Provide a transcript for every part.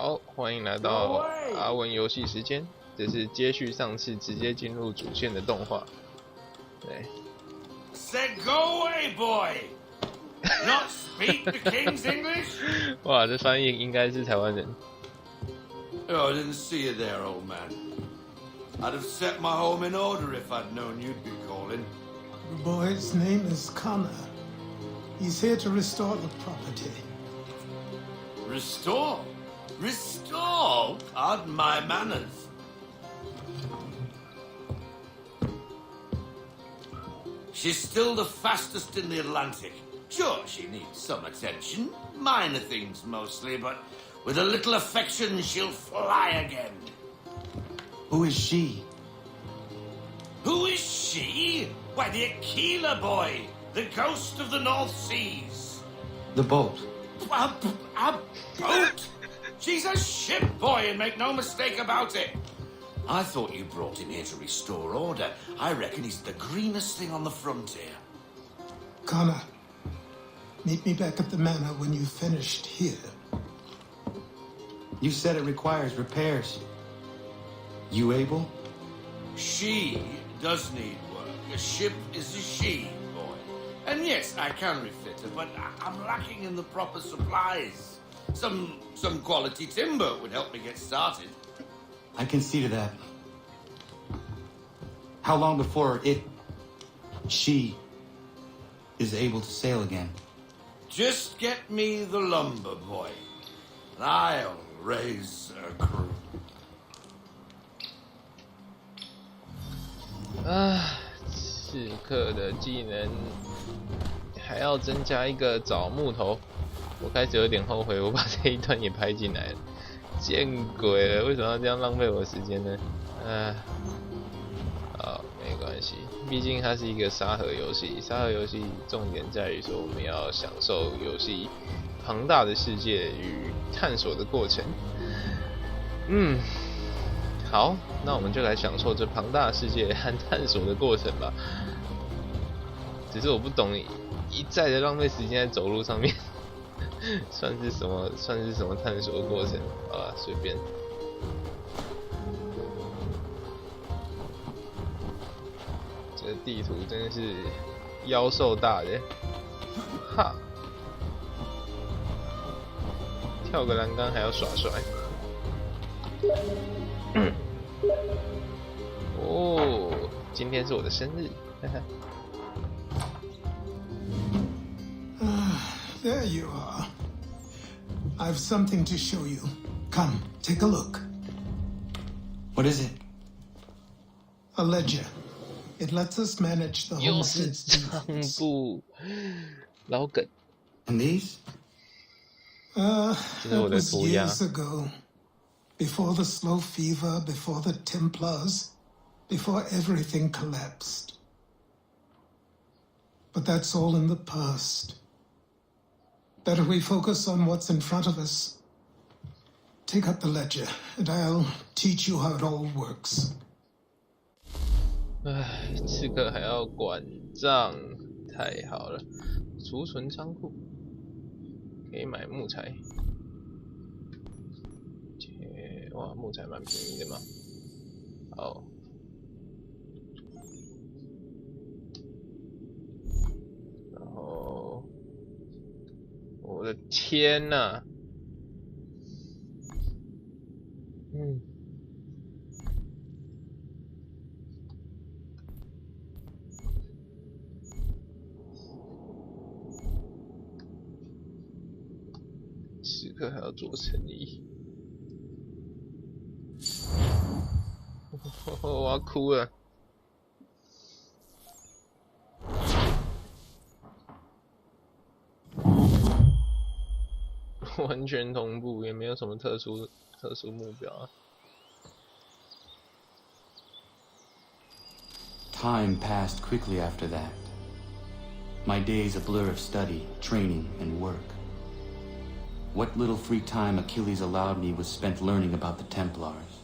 好，欢迎来到阿文游戏时间，这是接续上次直接进入主线的动画。对。Said go away, boy. Not speak the king's English. 哇，这翻译应该是台湾人。Oh, I didn't see you there, old man. I'd have set my home in order if I'd known you'd be calling. The boy's name is Connor. He's here to restore the property. Restore? Restore? Pardon my manners. She's still the fastest in the Atlantic. Sure, she needs some attention. Minor things mostly, but with a little affection, she'll fly again. Who is she? Who is she? Why, the Aquila boy, the ghost of the North Seas. The boat. A boat? She's a ship boy, and make no mistake about it. I thought you brought him here to restore order. I reckon he's the greenest thing on the frontier. Connor, meet me back at the manor when you've finished here. You said it requires repairs. You able? She does need work. A ship is a she, boy. And yes, I can refit her, but I'm lacking in the proper supplies. Some quality timber would help me get started. I can see to that. How long before she is able to sail again? Just get me the lumber, boy, and I'll raise a crew. 刺客的技能还要增加一个找木头，我开始有点后悔，我把这一段也拍进来了，见鬼了！为什么要这样浪费我的时间呢？好，没关系，毕竟它是一个沙盒游戏，沙盒游戏重点在于说我们要享受游戏庞大的世界与探索的过程。好，那我们就来享受这庞大的世界和探索的过程吧。只是我不懂，一再的浪费时间在走路上面，算是什么探索的过程？好了，随便。这个地图真的是妖兽大的，哈！跳个栏杆还要耍帅。哦，今天是我的生日，哈哈。There you are. I've something to show you. Come, take a look. What is it? A ledger. It lets us manage the 又是 homestead's 账 deeds. 簿，老梗。 And these? That was years ago. Before the slow fever, before the Templars, before everything collapsed. But that's all in the past. Better we focus on what's in front of us. Take up the ledger, and I'll teach you how it all works. 刺客还要管账，太好了！储存仓库可以买木材。哇，木材蛮便宜的嘛。好。然后，我的天哪！刺客还要做生意。我要哭了。完全同步，也没有什么特殊目标啊。Time passed quickly after that. My days a blur of study, training, and work. What little free time Achilles allowed me was spent learning about the Templars,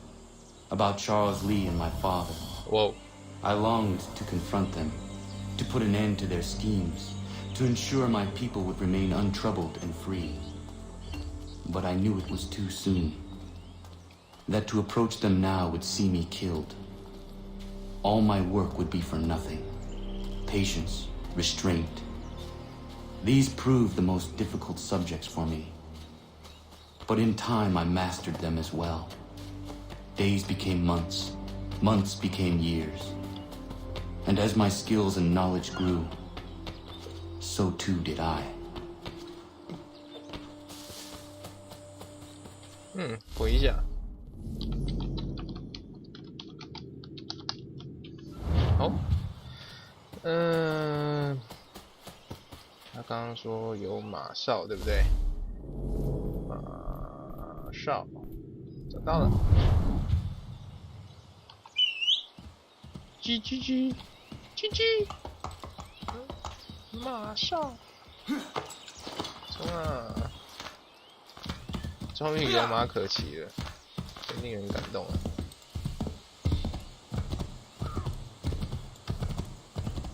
about Charles Lee and my father. Whoa. I longed to confront them, to put an end to their schemes, to ensure my people would remain untroubled and free. But I knew it was too soon. that to approach them now would see me killed. All my work would be for nothing. Patience, restraint. These proved the most difficult subjects for me. But in time I mastered them as well. Days became months, months became years. And as my skills and knowledge grew, so too did I. 回一下。好，他刚刚说有马哨，对不对？马哨，找到了。叽，马哨，冲啊！终于有马可骑了，真令人感动啊！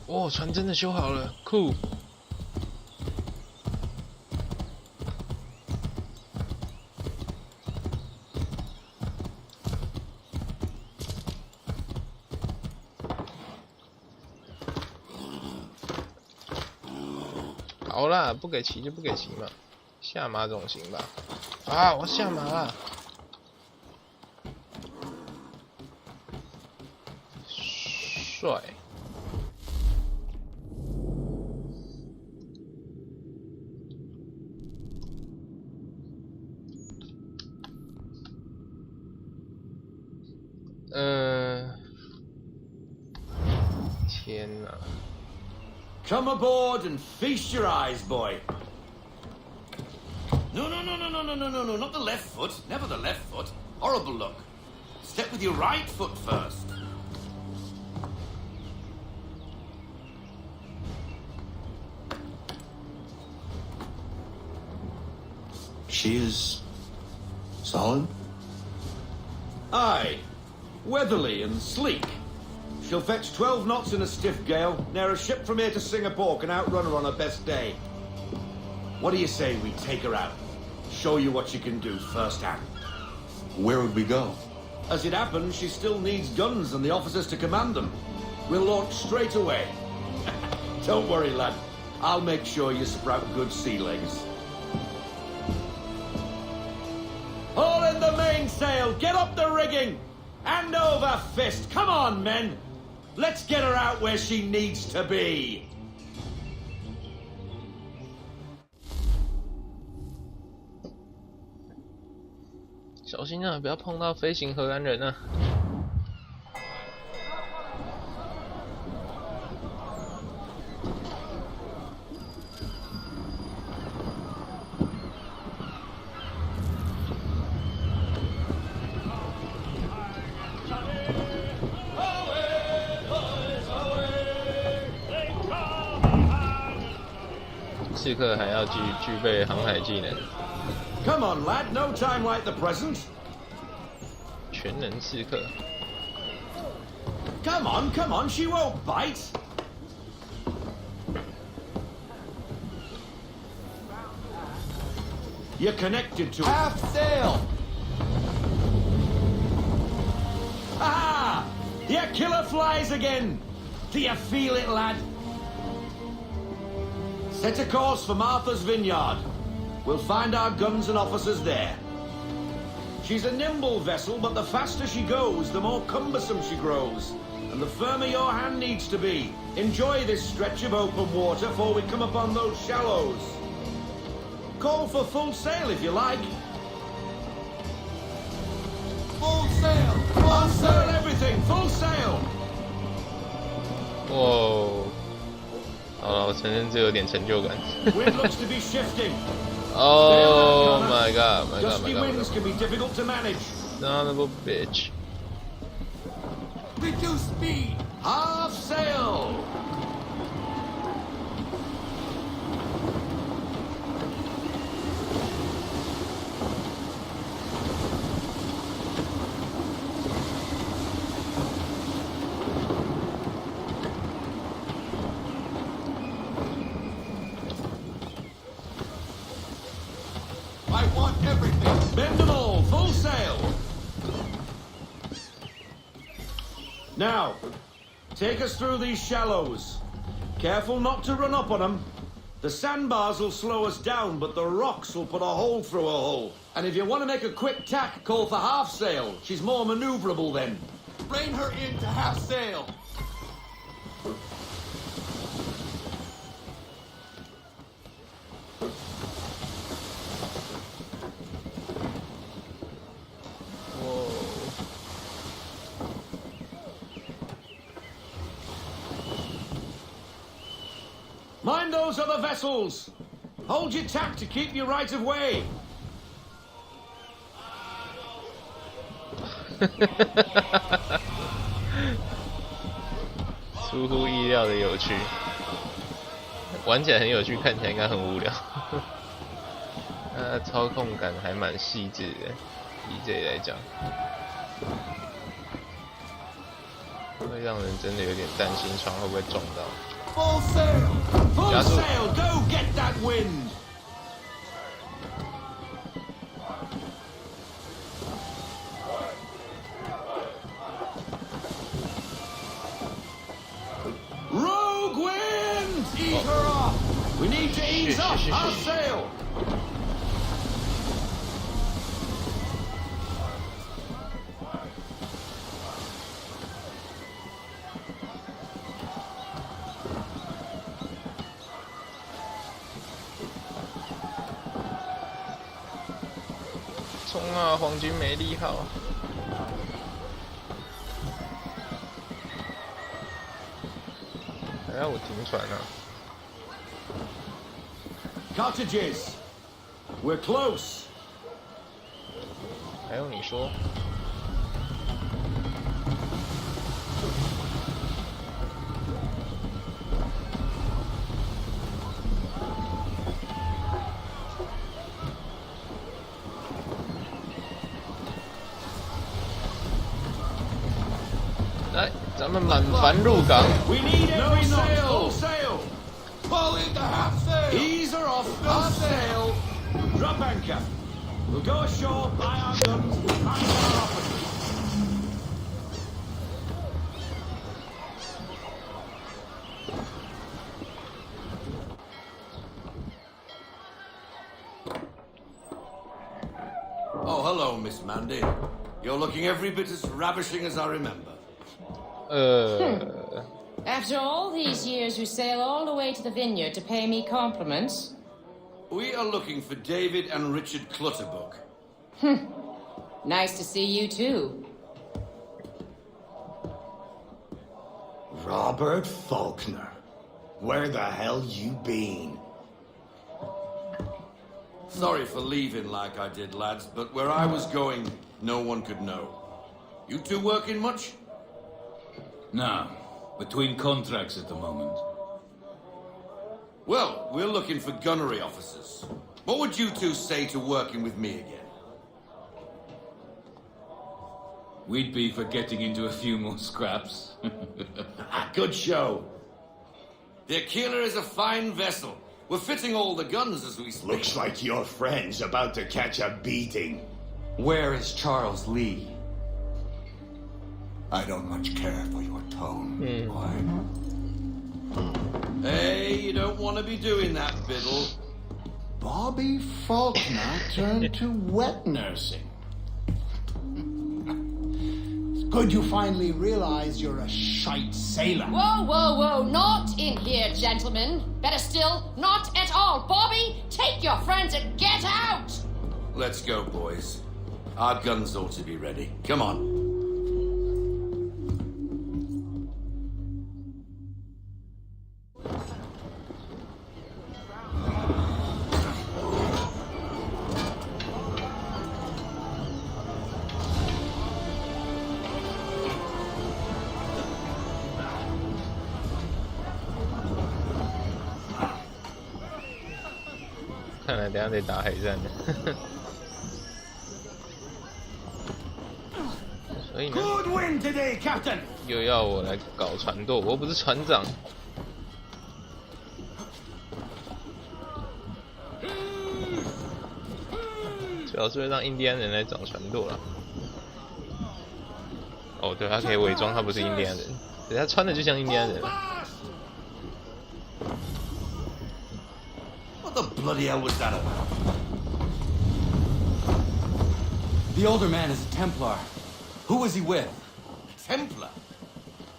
哦，船真的修好了，酷！好啦，不给骑就不给骑嘛，下马总行吧？啊，我下马了，帅！天哪！ Come aboard and feast your eyes, boy. No, not the left foot. Never the left foot. Horrible look. Step with your right foot first. She is solid? Aye. Weatherly and sleek. She'll fetch 12 knots in a stiff gale, near a ship from here to Singapore can outrun her on her best day. What do you say we take her out? Show you what she can do firsthand. Where would we go? As it happens, she still needs guns and the officers to command them. We'll launch straight away. Don't worry, lad. I'll make sure you sprout good sea legs. Haul in the mainsail! Get up the rigging! Hand over fist! Come on, men! Let's get her out where she needs to be! 小心啊，不要碰到飞行荷兰人啊！刺客还要具备航海技能。 Come on, lad, no time like the present. 全能刺客。Come on, she won't bite. You're connected to half sail. Ah! Your killer flies again. Do you feel it, lad? Set a course for Martha's Vineyard. We'll find our guns and officers there. She's a nimble vessel, but the faster she goes, the more cumbersome she grows. And the firmer your hand needs to be. Enjoy this stretch of open water before we come upon those shallows. Call for full sail if you like. Full sail! Full sail everything! Full sail! 哇，好了，我承认这有点成就感。 Wind looks to be shifting. Oh my god, my god, my Gusty god. winds can be difficult to manage. Son of a bitch. Reduce speed. Half sail. I want everything. Bend them all. Full sail. Now, take us through these shallows. Careful not to run up on them. The sandbars will slow us down, but the rocks will put a hole through a hole. And if you want to make a quick tack, call for half sail. She's more maneuverable then. Rein her in to half sail. Mind those other vessels. Hold your tack to keep your right of way. 出乎意料的有趣，玩起来很有趣，看起来应该很无聊。操控感还蛮细致的，以这里来讲，会让人真的有点担心船会不会撞到。 Full sail! Full sail! Go get that wind! Rogue wind! Ease her off! We need to ease up! Half sail! 冲啊！黄金美丽号！还要我停船啊 Cottages! We're close! 还用你说？来，咱们满帆入港。 We need every sail! Full sail! Pull in the half sail! Ease her off! Half sail! Drop anchor! We'll go ashore, buy our guns, find our officers. Oh, hello, Miss Mandy. You're looking every bit as ravishing as I remember. After all these years, you sail all the way to the vineyard to pay me compliments? We are looking for David and Richard Clutterbuck. Nice to see you, too. Robert Faulkner. Where the hell you been? Sorry for leaving like I did, lads, but where I was going, no one could know. You two working much? No. Between contracts at the moment. Well, we're looking for gunnery officers. What would you two say to working with me again? We'd be for getting into a few more scraps. Good show. The Aquila is a fine vessel. We're fitting all the guns as we speak. Looks like your friend's about to catch a beating. Where is Charles Lee? I don't much care for your tone, boy. Hey, you don't want to be doing that, Biddle. Bobby Faulkner turned to wet nursing. It's good you finally realize you're a shite sailor. Whoa, whoa, whoa, not in here, gentlemen. Better still, not at all. Bobby, take your friends and get out! Let's go, boys. Our guns ought to be ready. Come on. 看来等一下得打海战了。所以呢， Good wind today, Captain. 又要我来搞船舵，我又不是船长。最好是会让印第安人来掌船舵了。哦，对，他可以伪装他不是印第安人，可是他穿的就像印第安人。What the bloody hell was that about? The older man is a Templar. Who was he with? Templar?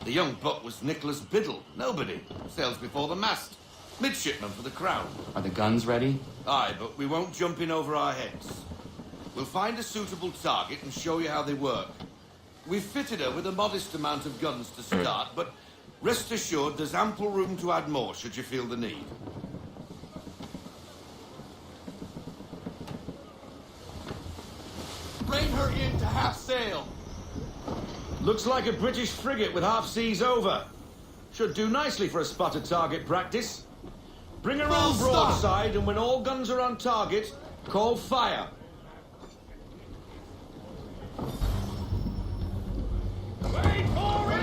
The young buck was Nicholas Biddle. Nobody. Sails before the mast. Midshipman for the crown. Are the guns ready? Aye, but we won't jump in over our heads. We'll find a suitable target and show you how they work. We've fitted her with a modest amount of guns to start, but rest assured there's ample room to add more should you feel the need. Rein her in to half sail. Looks like a British frigate with half seas over. Should do nicely for a spotted target practice. Bring her on broadside, and when all guns are on target, call fire. Wait for it!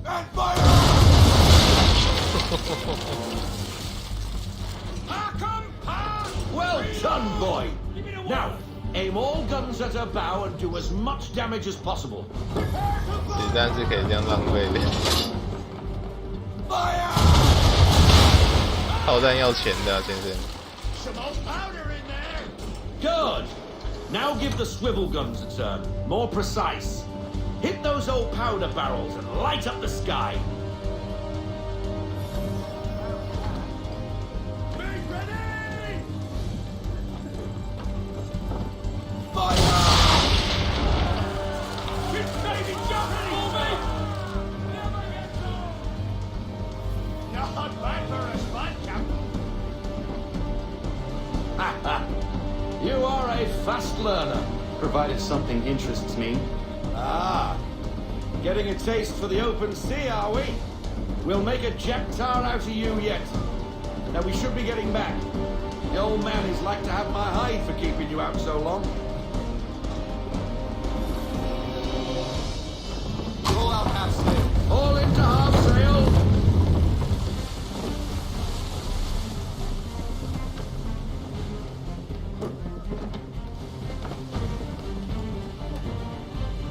And fire! Well done, boy. Now, aim all guns at her bow and do as much damage as possible. 子弹是可以这样浪费的，炮弹要钱的啊，先生。 Some old powder in there! Good. Now give the swivel guns a turn. More precise. Hit those old powder barrels and light up the sky. Be ready! Keep baby jumping for me! Not bad for a spot, Captain. Ha ha. You are a fast learner. Provided something interests me. Ah. Getting a taste for the open sea, are we? We'll make a jack tar out of you yet. Now we should be getting back. The old man is like to have my hide for keeping you out so long. Roll out half sail. All into half sail.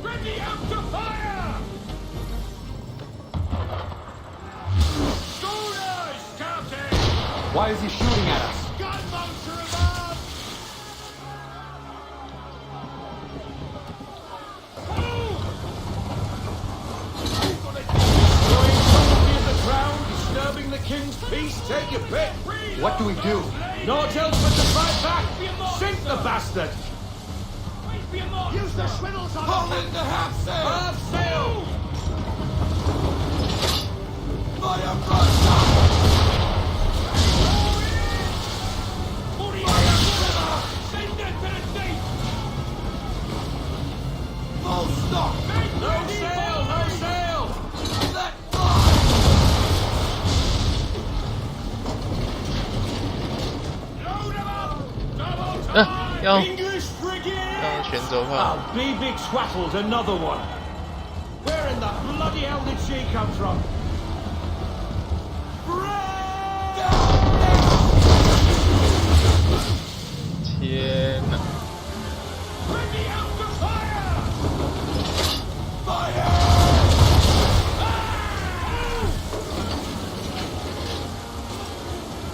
Ready out to fire! Schooners, Captain! Why is he shooting at us? Gun mounter above! Destroying property of the crown, disturbing the king's peace, take your pick. What do we do? Naught else but to fight back. Sink the bastard. Use the swivels on Pull into half sail! Half sail. Fire broadside! Send it to the sea! Full stop! No sail, no sail. Let fly! Load 'em up! Double time! 要 English frigate! 让全轴炮。 Ah, BB Twattle's another one. Where in the bloody hell did she come from?天哪！ Ready out to fire! Fire!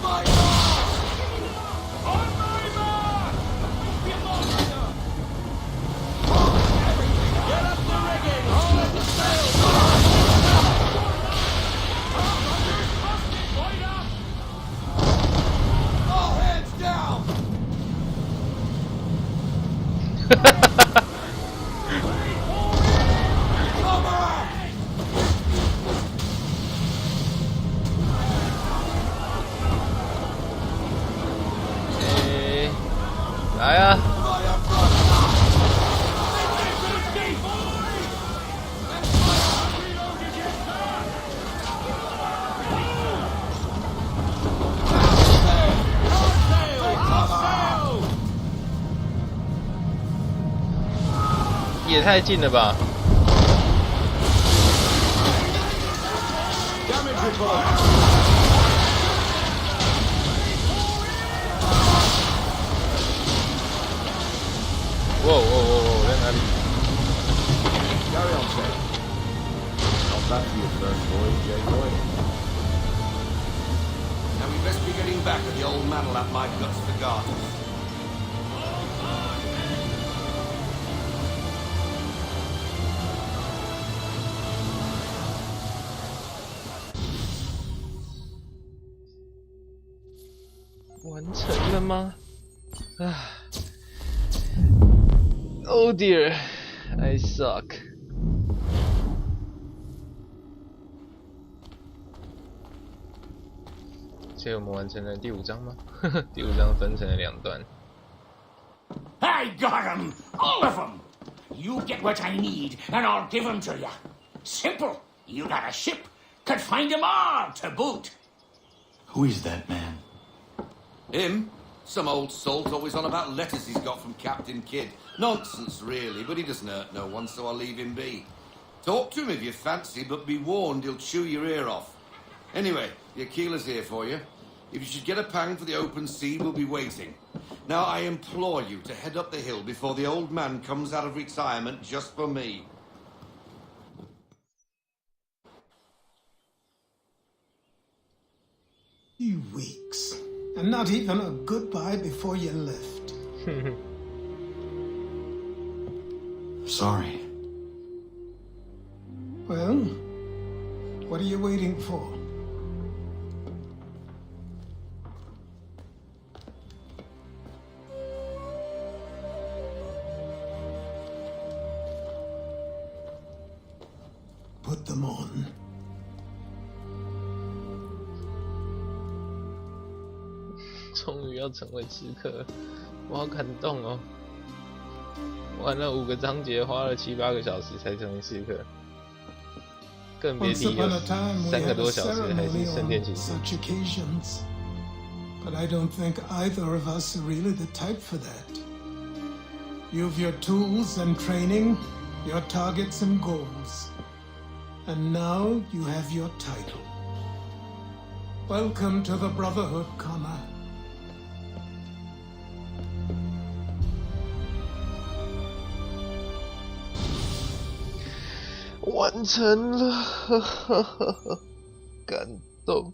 Fire! On my mark! Get up the rigging, haul in the sail. All hands down! Cover! 来啊！ Fire broadside! Send it to the sea, boys! And fire reloaded, yes, sir! Half sail! Half sail. 也太近了吧！ Damage report. 哇，在哪里？ Carry on, sir. Not bad for your first voyage, eh, boy? Now we best be getting back, or the old man'll have my guts for garters. "完成了吗？啊 ！Oh dear, I suck." 所以我们完成了第5章吗？第5章分成了2段。I got 'em! All of 'em! You get what I need, and I'll give 'em to you. Simple. You got a ship. Could find 'em all to boot. Who is that man? Him? Some old salt always on about letters he's got from Captain Kidd. Nonsense, really, but he doesn't hurt no one, so I'll leave him be. Talk to him if you fancy, but be warned he'll chew your ear off. Anyway, your keeler's here for you. If you should get a pang for the open sea, we'll be waiting. Now, I implore you to head up the hill before the old man comes out of retirement just for me. You weeks. And not even a goodbye before you left. Sorry. Well, what are you waiting for? Put them on. 终于要成为刺客，我好感动哦！玩了5个章节，花了7、8个小时才成为刺客，更别提有3个多小时还是圣殿骑士。Such occasions, but I don't think either of us are really the type for that. You've your tools and training, your targets and goals, and now you have your title. Welcome to the Brotherhood, Connor. 完成了，感动。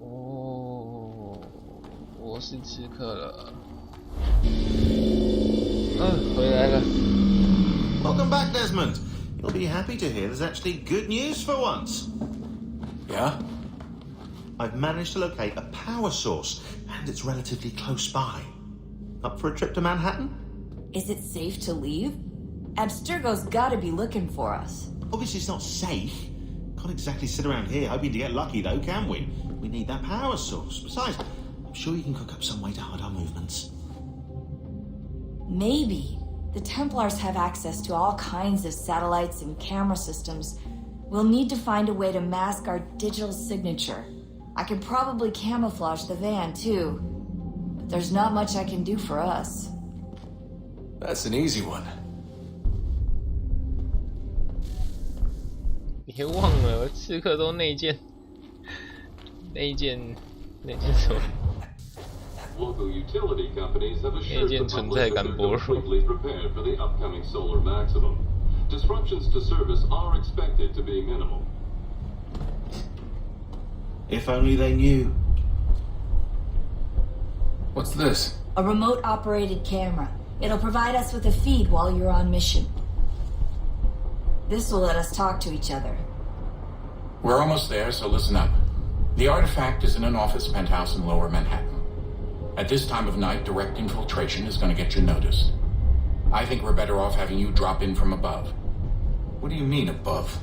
哦，我是刺客了。回来了。Welcome back, Desmond. You'll be happy to hear there's actually good news for once. Yeah? I've managed to locate a power source, and it's relatively close by. Up for a trip to Manhattan? Is it safe to leave? Abstergo's gotta be looking for us. Obviously it's not safe. Can't exactly sit around here hoping to get lucky though, can we? We need that power source. Besides, I'm sure you can cook up some way to hide our movements. Maybe. The Templars have access to all kinds of satellites and camera systems. We'll need to find a way to mask our digital signature. I can probably camouflage the van too. But there's not much I can do for us. That's an easy one. 别忘了，刺客都内建什么？ Local utility companies have assured the 存 public 在 that 感 they're 薄弱。 completely prepared for the upcoming solar maximum. Disruptions to service are expected to be minimal. If only they knew. What's this? A remote-operated camera. It'll provide us with a feed while you're on mission. This will let us talk to each other. We're almost there, so listen up. The artifact is in an office penthouse in Lower Manhattan. At this time of night, direct infiltration is going to get you noticed. I think we're better off having you drop in from above. What do you mean, above?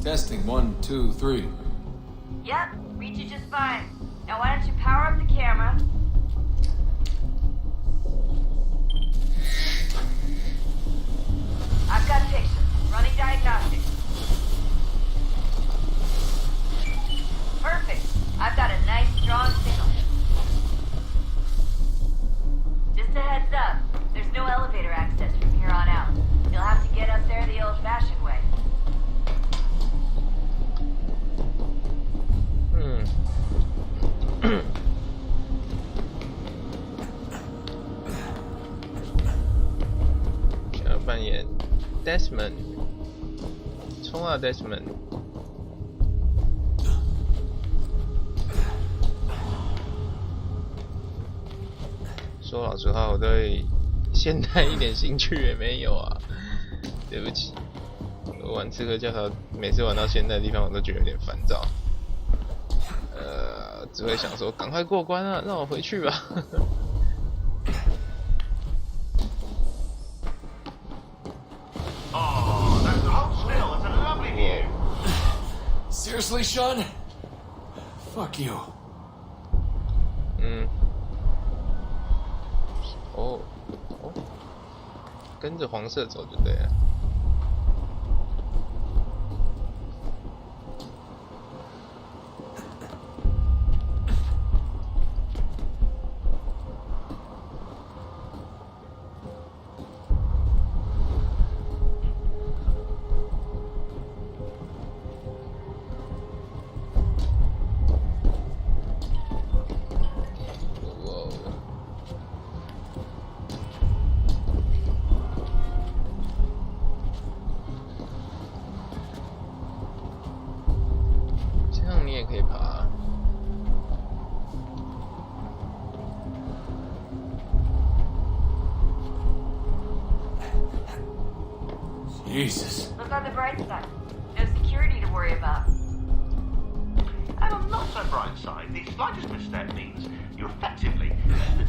Testing, 1, 2, 3. Yep, read you just fine. Now why don't you power up the camera? I've got pictures. Running diagnostics. Desmond， 冲啊 Desmond！ 说老实话，我对现代一点兴趣也没有啊，对不起。我玩刺客教条，每次玩到现代的地方，我都觉得有点烦躁。只会想说，赶快过关啊，让我回去吧。Oh, that hold still. It's a lovely view. Seriously, Sean? Fuck you. 哦，跟着黄色走就对了。Jesus. Look on the bright side. No security to worry about. And on not so bright side, the slightest misstep means you're effectively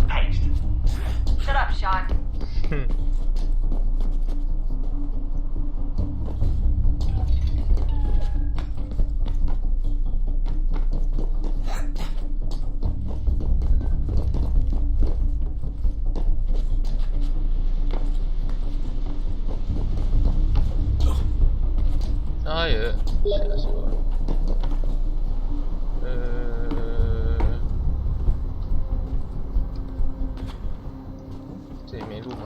paced. Shut up, Sean.这里没路吗？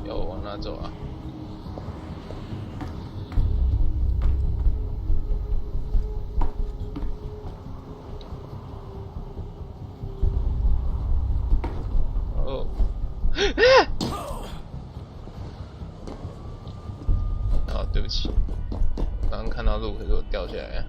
要我往哪走啊？哦，哦，对不起，刚刚看到路，可是我掉下来了。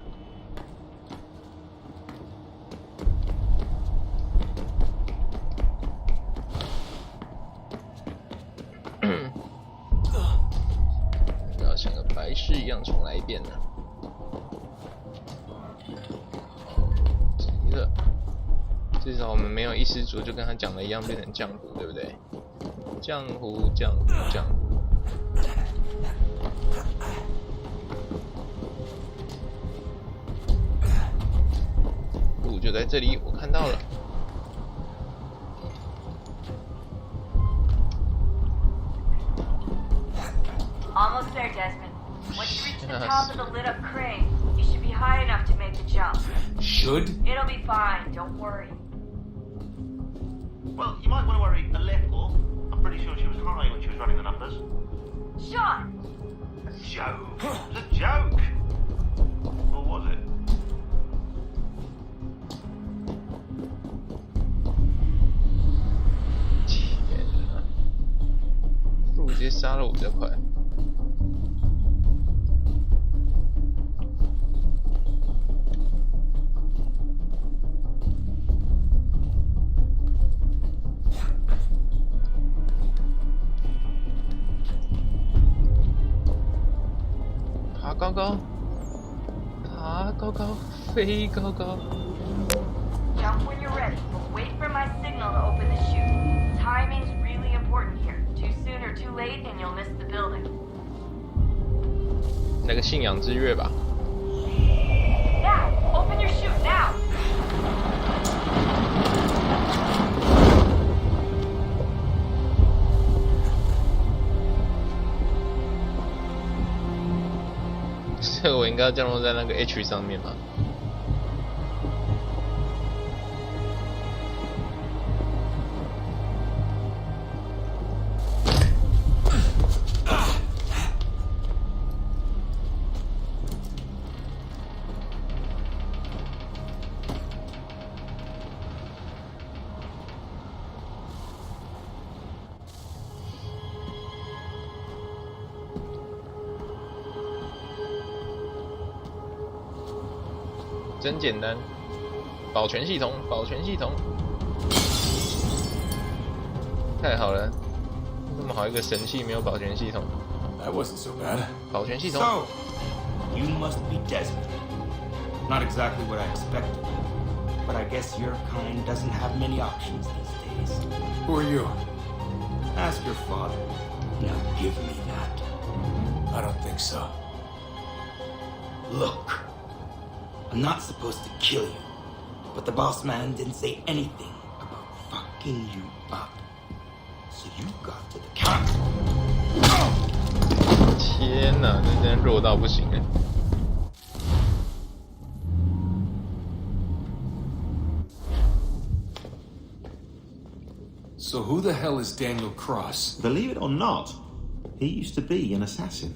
要像个白痴一样重来一遍呢。急了，至少我们没有一失足就跟他讲的一样变成浆糊，对不对？浆糊，浆糊，浆糊。路就在这里，我看到了。Almost there, Desmond. Once you reach the top of the lit-up crane, you should be high enough to make the jump. Should? It'll be fine, don't worry. Well, you might want to worry a little. I'm pretty sure she was high when she was running the numbers. Sean! A joke. It was a joke. Or was it?天哪！不如直接杀了我比较快。爬高高，爬高高，飞高高。 Jump when you're ready, but wait for my signal to open the chute. Timing's really important here. Too soon or too late, and you'll miss the building. 那个信仰之月吧。 Now, open your chute now. 所以我应该要降落在那个 H 上面吗？真简单。保全系统，保全系统，太好了！那么好一个神器没有保全系统。That wasn't so bad. 保全系统。 So, you must be Desmond. Not exactly what I expected, but I guess your kind doesn't have many options these days. Who are you? Ask your father. Now give me that. I don't think so. Look, I'm not supposed to kill you, but the boss man didn't say anything about fucking you up. So you got to the council. 天哪，这真弱到不行哎！ So who the hell is Daniel Cross? Believe it or not, he used to be an assassin.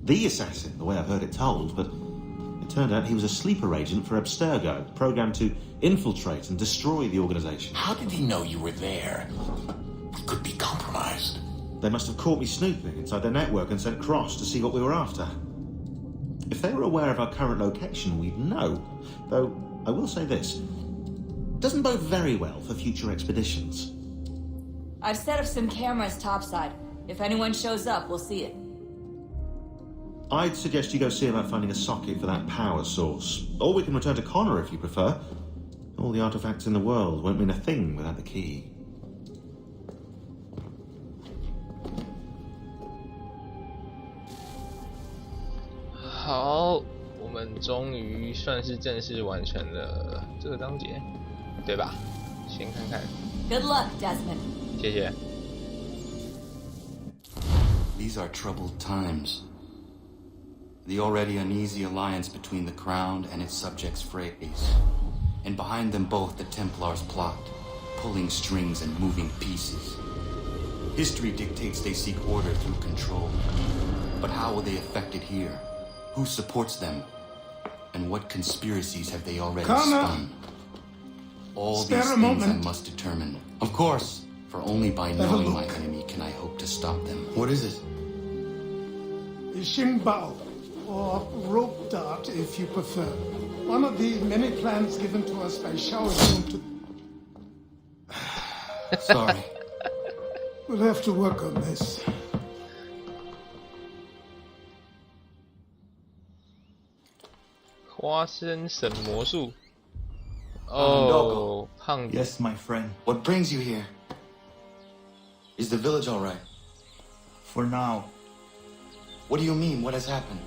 The assassin, the way I've heard it told, but it turned out he was a sleeper agent for Abstergo, programmed to infiltrate and destroy the organization. How did he know you were there? We could be compromised. They must have caught me snooping inside their network and sent Cross to see what we were after. If they were aware of our current location, we'd know. Though, I will say this. Doesn't bode very well for future expeditions. I've set up some cameras topside. If anyone shows up, we'll see it. I'd suggest you go see about finding a socket for that power source. Or we can return to Connor if you prefer. All the artifacts in the world won't mean a thing without the key. 好，我们终于算是正式完成了这个章节，对吧？先看看。Good luck, Desmond. 谢谢。 These are troubled times. The already uneasy alliance between the Crown and its subjects frays. And behind them both the Templars plot, pulling strings and moving pieces. History dictates they seek order through control. But how will they affect it here? Who supports them? And what conspiracies have they already spun? All these things I must determine. Of course, for only by knowing my enemy can I hope to stop them. What is it? Xingbao, or rope dart if you prefer. One of the many plans given to us by Shao Zhong to... Sorry. We'll have to work on this. 花生神魔术。哦，胖子。 Yes, my friend. What brings you here? Is the village all right? For now, What do you mean? What has happened?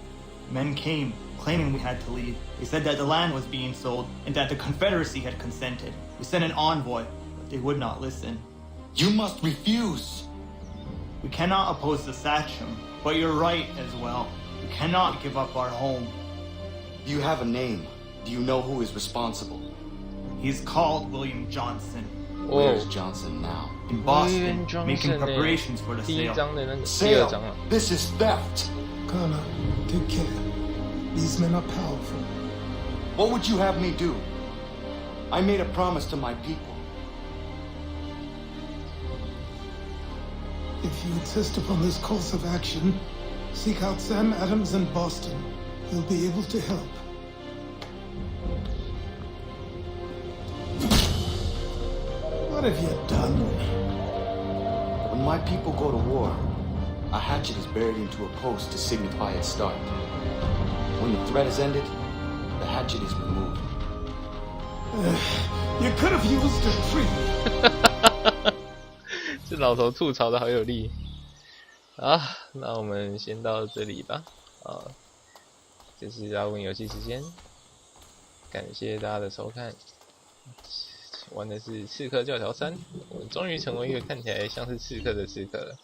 Men came, claiming we had to leave. They said that the land was being sold and that the Confederacy had consented. We sent an envoy, but they would not listen. You must refuse! We cannot oppose the Sachem, but you're right as well. We cannot give up our home. Do you have a name? Do you know who is responsible? He's called William Johnson. Where's Johnson now? In Boston, making preparations for the 第一 sale. 章的那个第 Sale! 二章了。 This is theft! Kana, take care. These men are powerful. What would you have me do? I made a promise to my people. If you insist upon this course of action, seek out Sam Adams in Boston. He'll be able to help. What have you done? When my people go to war, a hatchet is buried into a post to signify its start. When the threat is ended, the hatchet is removed. You could have used a tree. 这老头吐槽的好有力啊！那我们先到这里吧。啊，这是阿文游戏时间，感谢大家的收看。玩的是《刺客教条3》，我们终于成为一个看起来像是刺客的刺客了。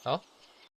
好。